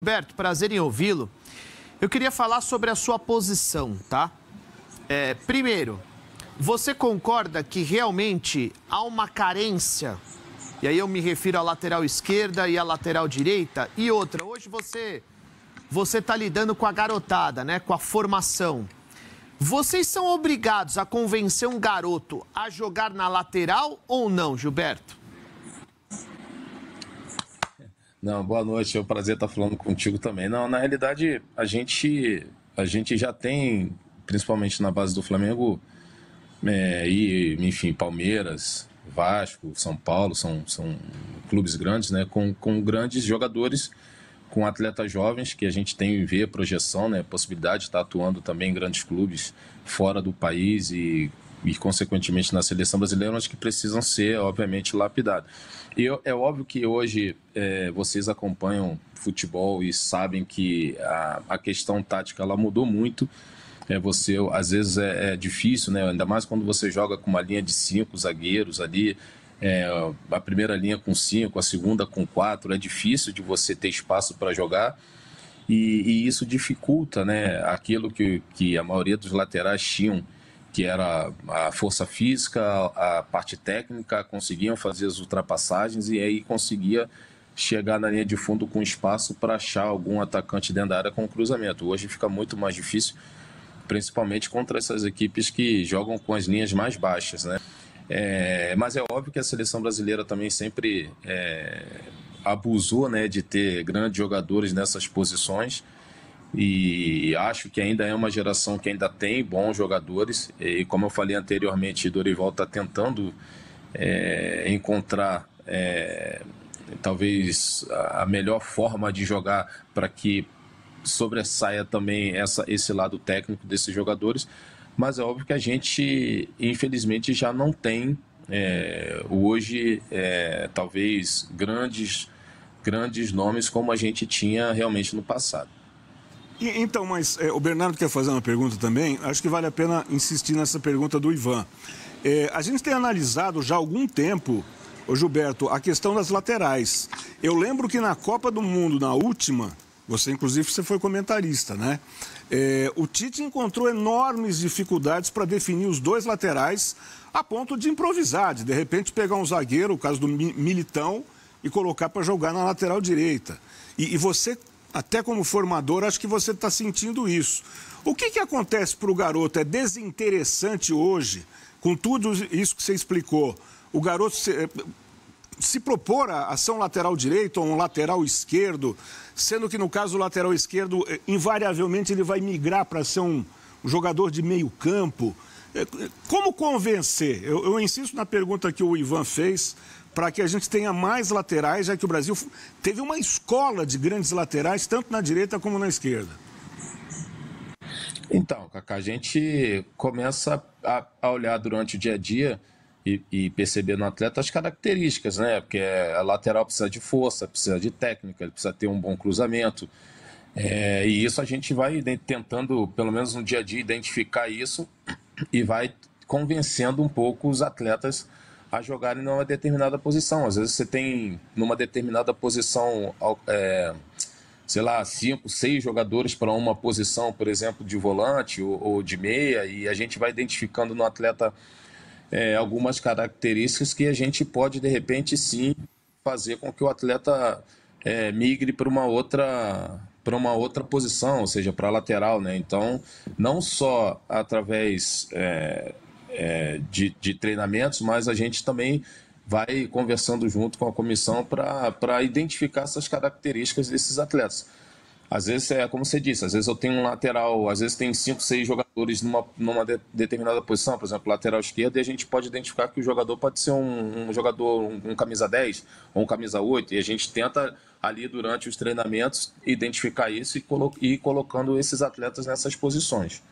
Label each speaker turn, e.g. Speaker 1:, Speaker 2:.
Speaker 1: Roberto, prazer em ouvi-lo. Eu queria falar sobre a sua posição, tá? Primeiro, você concorda que realmente há uma carência, e aí eu me refiro à lateral esquerda e à lateral direita, e outra, hoje você está lidando com a garotada, né? Com a formação. Vocês são obrigados a convencer um garoto a jogar na lateral ou não, Gilberto?
Speaker 2: Não, boa noite, é um prazer estar falando contigo também. Não, na realidade, a gente já tem, principalmente na base do Flamengo, enfim, Palmeiras, Vasco, São Paulo, são clubes grandes, né, com grandes jogadores, com atletas jovens, que a gente tem ver projeção, né, possibilidade de estar atuando também em grandes clubes fora do país e consequentemente, na seleção brasileira, mas que precisam ser, obviamente, lapidados. E é óbvio que hoje vocês acompanham futebol e sabem que a questão tática ela mudou muito. Às vezes é difícil, né? Ainda mais quando você joga com uma linha de 5 zagueiros ali, a primeira linha com 5, a segunda com 4, é difícil de você ter espaço para jogar. E isso dificulta, né, aquilo que a maioria dos laterais tinham, que era a força física, a parte técnica, conseguiam fazer as ultrapassagens e aí conseguia chegar na linha de fundo com espaço para achar algum atacante dentro da área com cruzamento. Hoje fica muito mais difícil, principalmente contra essas equipes que jogam com as linhas mais baixas, né? Mas é óbvio que a seleção brasileira também sempre abusou, né, de ter grandes jogadores nessas posições. E acho que ainda é uma geração que ainda tem bons jogadores e, como eu falei anteriormente, Dorival está tentando encontrar talvez a melhor forma de jogar para que sobressaia também esse lado técnico desses jogadores, mas é óbvio que a gente infelizmente já não tem hoje talvez grandes nomes como a gente tinha realmente no passado.
Speaker 3: Então, mas o Bernardo quer fazer uma pergunta também. Acho que vale a pena insistir nessa pergunta do Ivan. A gente tem analisado já há algum tempo, Gilberto, a questão das laterais. Eu lembro que na Copa do Mundo, na última, você foi comentarista, né? O Tite encontrou enormes dificuldades para definir os dois laterais a ponto de improvisar, de repente pegar um zagueiro, o caso do Militão, e colocar para jogar na lateral direita. E você, até como formador, acho que você está sentindo isso. O que acontece para o garoto? É desinteressante hoje, com tudo isso que você explicou, o garoto se propor a ser um lateral direito ou um lateral esquerdo, sendo que no caso do lateral esquerdo, invariavelmente ele vai migrar para ser um jogador de meio campo. Como convencer? Eu insisto na pergunta que o Ivan fez, para que a gente tenha mais laterais, já que o Brasil teve uma escola de grandes laterais, tanto na direita como na esquerda.
Speaker 2: Então, Cacá, a gente começa a olhar durante o dia a dia e perceber no atleta as características, né? Porque a lateral precisa de força, precisa de técnica, ele precisa ter um bom cruzamento. E isso a gente vai tentando, pelo menos no dia a dia, identificar isso e vai convencendo um pouco os atletas a jogarem numa determinada posição. Às vezes você tem numa determinada posição, sei lá, 5, 6 jogadores para uma posição, por exemplo, de volante ou de meia, e a gente vai identificando no atleta algumas características que a gente pode, de repente, sim, fazer com que o atleta migre para uma outra posição, ou seja, para a lateral, né? Então, não só através de treinamentos, mas a gente também vai conversando junto com a comissão para identificar essas características desses atletas. Às vezes, como você disse, às vezes eu tenho um lateral, às vezes tem 5, 6 jogadores numa determinada posição, por exemplo, lateral esquerdo, e a gente pode identificar que o jogador pode ser um jogador, um camisa 10 ou um camisa 8, e a gente tenta ali durante os treinamentos identificar isso e ir colocando esses atletas nessas posições.